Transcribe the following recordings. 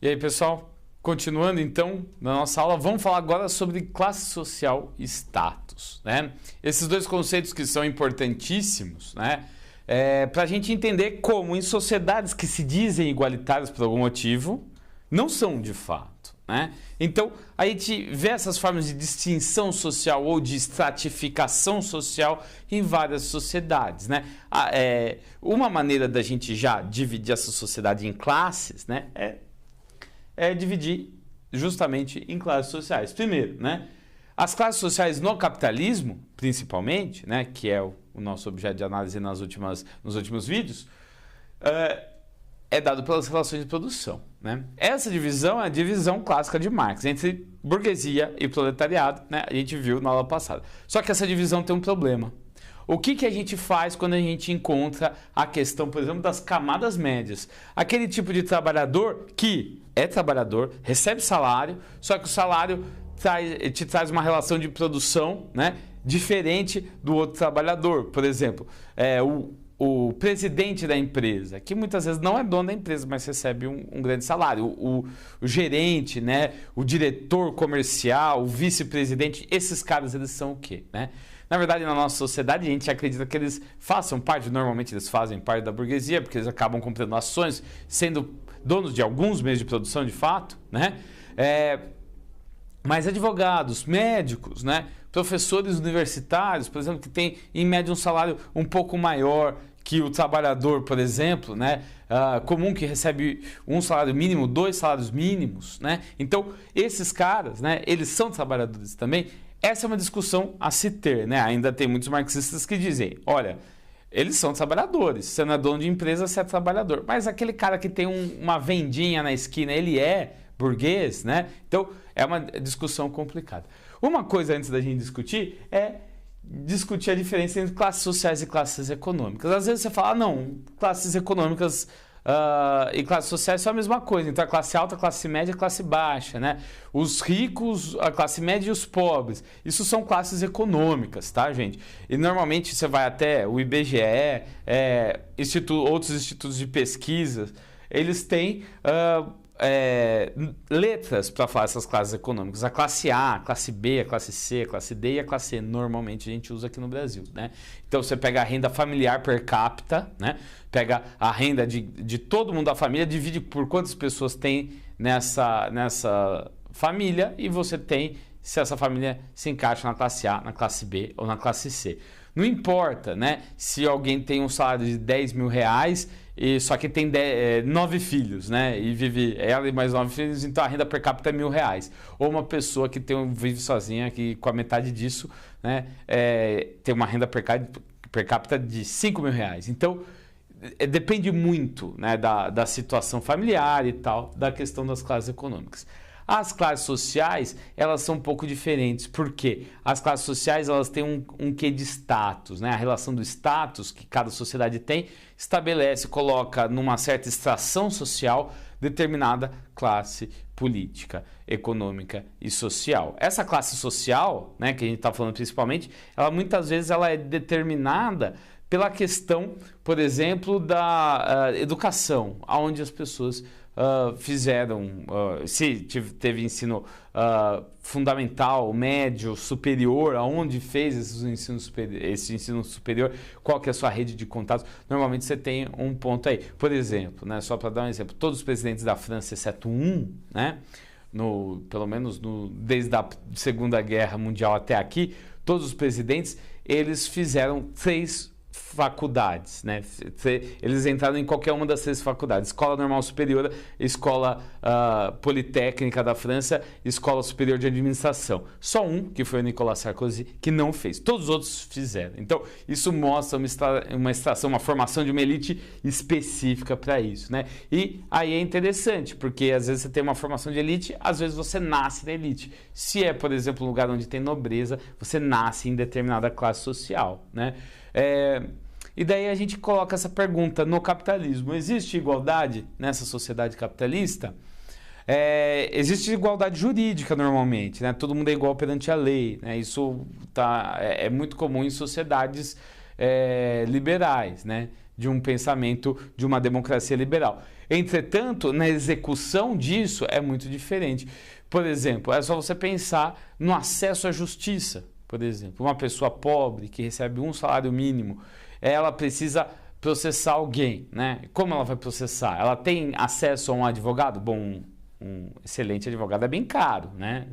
E aí, pessoal? Continuando então na nossa aula, vamos falar agora sobre classe social e status, né? Esses dois conceitos que são importantíssimos, né? Para a gente entender como em sociedades que se dizem igualitárias por algum motivo, não são de fato, né? Então, a gente vê essas formas de distinção social ou de estratificação social em várias sociedades, né? Uma maneira da gente já dividir essa sociedade em classes, né? É dividir justamente em classes sociais. Primeiro, né? As classes sociais no capitalismo, principalmente, né? Que é o nosso objeto de análise nos últimos vídeos, é dado pelas relações de produção, né? Essa divisão é a divisão clássica de Marx entre burguesia e proletariado, né? A gente viu na aula passada. Só que essa divisão tem um problema. O que a gente faz quando a gente encontra a questão, por exemplo, das camadas médias? Aquele tipo de trabalhador que é trabalhador, recebe salário, só que o salário te traz uma relação de produção, né, diferente do outro trabalhador. Por exemplo, o presidente da empresa, que muitas vezes não é dono da empresa, mas recebe um grande salário. O gerente, né, o diretor comercial, o vice-presidente, esses caras, eles são o quê, né? Na verdade, na nossa sociedade, a gente acredita que eles façam parte, normalmente eles fazem parte da burguesia, porque eles acabam comprando ações, sendo donos de alguns meios de produção, de fato, né? Mas advogados, médicos, né? Professores universitários, por exemplo, que têm, em média, um salário um pouco maior que o trabalhador, por exemplo, né? Comum que recebe um salário mínimo, 2 salários mínimos, né? Então, esses caras, né? Eles são trabalhadores também. Essa é uma discussão a se ter, né? Ainda tem muitos marxistas que dizem, olha, eles são trabalhadores, você não é dono de empresa, você é trabalhador. Mas aquele cara que tem uma vendinha na esquina, ele é burguês, né? Então, é uma discussão complicada. Uma coisa antes da gente discutir é discutir a diferença entre classes sociais e classes econômicas. Às vezes você fala, não, classes econômicas e classes sociais são a mesma coisa. Então, a classe alta, a classe média e a classe baixa, né? Os ricos, a classe média e os pobres. Isso são classes econômicas, tá, gente? E normalmente você vai até o IBGE, outros institutos de pesquisa, eles têm letras para falar essas classes econômicas. A classe A, a classe B, a classe C, a classe D e a classe E. Normalmente a gente usa aqui no Brasil, né? Então você pega a renda familiar per capita, né? Pega a renda de todo mundo da família, divide por quantas pessoas tem nessa família e você tem se essa família se encaixa na classe A, na classe B ou na classe C. Não importa, né? Se alguém tem um salário de 10 mil reais e só que tem 9 filhos, né? E vive ela e mais 9 filhos, então a renda per capita é R$1.000. Ou uma pessoa que vive sozinha, que com a metade disso, né, tem uma renda per capita de R$5.000. Então, depende muito, né, da situação familiar e tal, da questão das classes econômicas. As classes sociais, elas são um pouco diferentes, porque as classes sociais, elas têm um quê de status, né? A relação do status que cada sociedade tem, coloca numa certa extração social determinada classe política, econômica e social. Essa classe social, né, que a gente está falando principalmente, ela muitas vezes ela é determinada pela questão, por exemplo, da educação, onde as pessoas fizeram, se teve ensino fundamental, médio, superior, aonde fez esse ensino superior, qual que é a sua rede de contatos. Normalmente você tem um ponto aí. Por exemplo, né, só para dar um exemplo, todos os presidentes da França, exceto um, né, pelo menos desde a Segunda Guerra Mundial até aqui, todos os presidentes, eles fizeram 3 faculdades, né? Eles entraram em qualquer uma das 3 faculdades: Escola Normal Superior, Escola Politécnica da França, Escola Superior de Administração. Só um, que foi o Nicolas Sarkozy, que não fez. Todos os outros fizeram. Então, isso mostra uma extração, uma formação de uma elite específica para isso, né? E aí é interessante, porque às vezes você tem uma formação de elite, às vezes você nasce na elite. Se é, por exemplo, um lugar onde tem nobreza, você nasce em determinada classe social, né? E daí a gente coloca essa pergunta: no capitalismo, existe igualdade nessa sociedade capitalista? Existe igualdade jurídica normalmente, né? Todo mundo é igual perante a lei, né? Isso é muito comum em sociedades liberais, né? de um pensamento de uma democracia liberal. Entretanto, na execução disso é muito diferente. Por exemplo, é só você pensar no acesso à justiça. Por exemplo, uma pessoa pobre que recebe um salário mínimo, ela precisa processar alguém, né? Como ela vai processar? Ela tem acesso a um advogado? Bom, um excelente advogado é bem caro, né?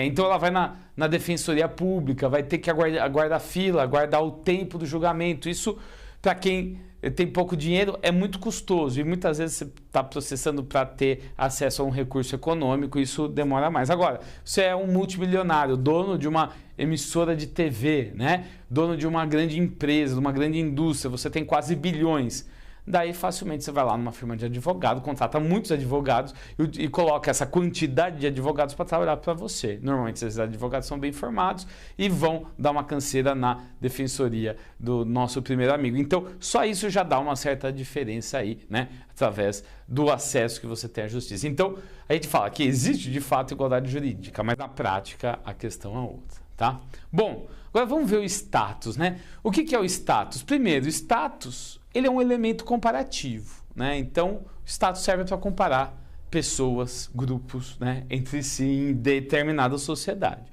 Então ela vai na defensoria pública, vai ter que aguardar fila, aguardar o tempo do julgamento. Isso, para quem tem pouco dinheiro, é muito custoso e muitas vezes você está processando para ter acesso a um recurso econômico, isso demora mais. Agora, você é um multimilionário, dono de uma emissora de TV, né? Dono de uma grande empresa, de uma grande indústria, você tem quase bilhões. Daí facilmente você vai lá numa firma de advogado, contrata muitos advogados e coloca essa quantidade de advogados para trabalhar para você. Normalmente esses advogados são bem formados e vão dar uma canseira na defensoria do nosso primeiro amigo. Então só isso já dá uma certa diferença aí, né? Através do acesso que você tem à justiça. Então a gente fala que existe de fato igualdade jurídica, mas na prática a questão é outra, tá? Bom, agora vamos ver o status, né? O que é o status? Primeiro, o status ele é um elemento comparativo, né? Então, o status serve para comparar pessoas, grupos, né, entre si em determinada sociedade.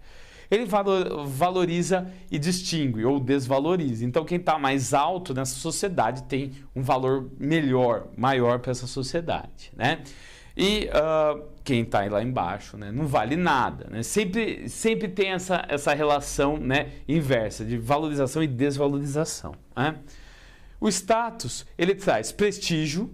Ele valoriza e distingue ou desvaloriza. Então, quem está mais alto nessa sociedade tem um valor melhor, maior para essa sociedade, né? E quem está lá embaixo, né, não vale nada, né? Sempre tem essa relação, né, inversa de valorização e desvalorização, né? O status, ele traz prestígio,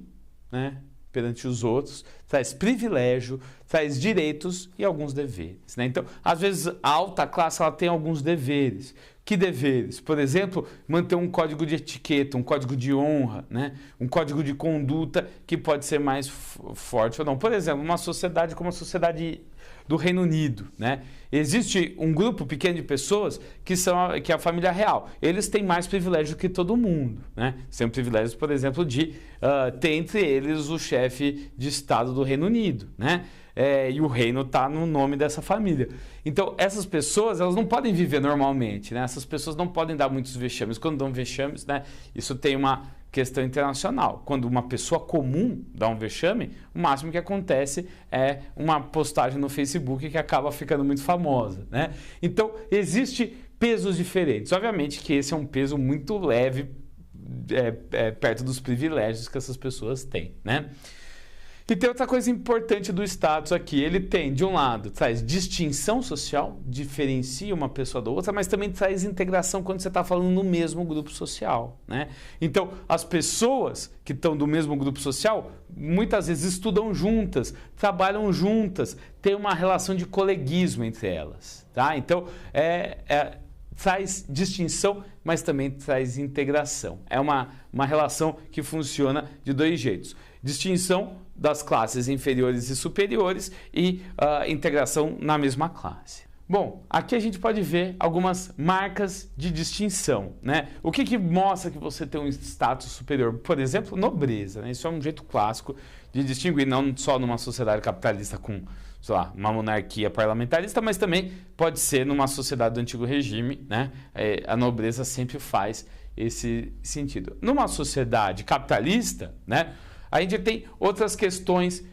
né, perante os outros, traz privilégio, traz direitos e alguns deveres, né? Então, às vezes, a alta classe ela tem alguns deveres. Que deveres? Por exemplo, manter um código de etiqueta, um código de honra, né? Um código de conduta que pode ser mais forte ou não. Por exemplo, uma sociedade como a sociedade do Reino Unido, né? Existe um grupo pequeno de pessoas que é a família real. Eles têm mais privilégio que todo mundo, né? Têm privilégios, por exemplo, de ter entre eles o chefe de Estado do Reino Unido, né? E o reino está no nome dessa família. Então, essas pessoas, elas não podem viver normalmente, né? Essas pessoas não podem dar muitos vexames. Quando dão vexames, né? Isso tem uma questão internacional. Quando uma pessoa comum dá um vexame, o máximo que acontece é uma postagem no Facebook que acaba ficando muito famosa, né? Então, existe pesos diferentes. Obviamente que esse é um peso muito leve perto dos privilégios que essas pessoas têm, né? E tem outra coisa importante do status aqui. Ele tem, de um lado, traz distinção social, diferencia uma pessoa da outra, mas também traz integração quando você está falando no mesmo grupo social, né? Então, as pessoas que estão do mesmo grupo social, muitas vezes estudam juntas, trabalham juntas, tem uma relação de coleguismo entre elas, tá? Então, traz distinção, mas também traz integração. É uma relação que funciona de dois jeitos. Distinção das classes inferiores e superiores e integração na mesma classe. Bom, aqui a gente pode ver algumas marcas de distinção, né? O que mostra que você tem um status superior? Por exemplo, nobreza, né? Isso é um jeito clássico de distinguir, não só numa sociedade capitalista com, sei lá, uma monarquia parlamentarista, mas também pode ser numa sociedade do antigo regime, né? A nobreza sempre faz esse sentido. Numa sociedade capitalista, né, a gente tem outras questões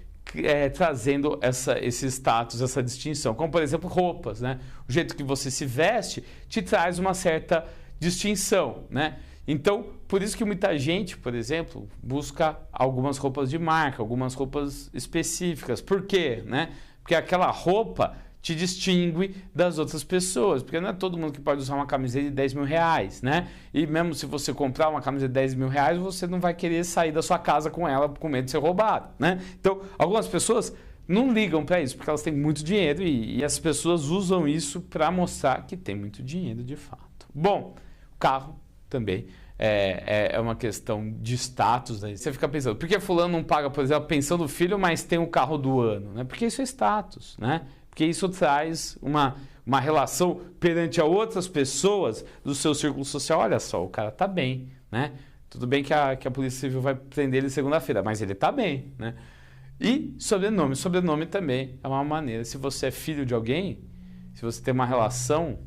trazendo esse status, essa distinção, como por exemplo roupas, né? O jeito que você se veste te traz uma certa distinção, né? Então, por isso que muita gente, por exemplo, busca algumas roupas de marca, algumas roupas específicas. Por quê, né? Porque aquela roupa te distingue das outras pessoas, porque não é todo mundo que pode usar uma camiseta de 10 mil reais, né? E mesmo se você comprar uma camiseta de 10 mil reais, você não vai querer sair da sua casa com ela com medo de ser roubado, né? Então, algumas pessoas não ligam para isso, porque elas têm muito dinheiro e as pessoas usam isso para mostrar que tem muito dinheiro de fato. Bom, o carro também é uma questão de status, né? Você fica pensando, por que fulano não paga, por exemplo, a pensão do filho, mas tem o carro do ano, né? Porque isso é status, né? Porque isso traz uma relação perante a outras pessoas do seu círculo social. Olha só, o cara tá bem, né? Tudo bem que a Polícia Civil vai prender ele segunda-feira, mas ele tá bem, né? E sobrenome. Sobrenome também é uma maneira. Se você é filho de alguém, se você tem uma relação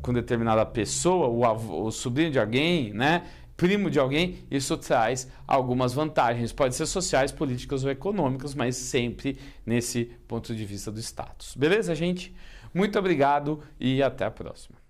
com determinada pessoa, o sobrinho de alguém, né? primo de alguém, isso traz algumas vantagens. Pode ser sociais, políticas ou econômicas, mas sempre nesse ponto de vista do status. Beleza, gente? Muito obrigado e até a próxima.